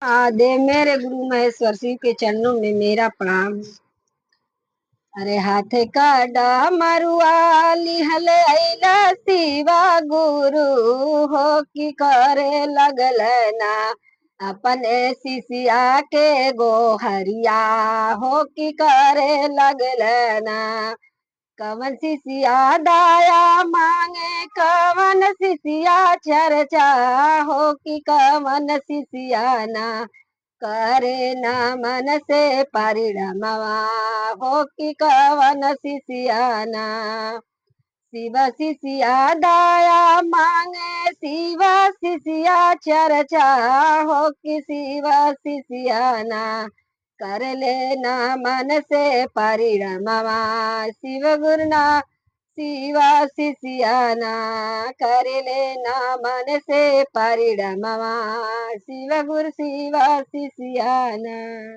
आदे मेरे गुरु महेश्वर सिंह के चरणों में मेरा प्रणाम। अरे हाथे काडा मरुआ लिहल अइला शिवा गुरु हो की करे लगल ना अपने शिष्या के गोहरिया हो की करे लगल ना। कवन शिष्या दाया मांगे कवन शिष्या चर्चा हो कि कवन शिष्या ना करे न मन से परिणमवा हो कि कवन शिष्याना। शिव शिष्या दया मांगे शिव शिष्या चर्चा हो कि शिव शिष्याना कर लेना मन से परिणमवा। शिव गुरुना शिव शिष्याना कर लेना मन से परिणमवा। शिव गुरु शिव शिष्याना।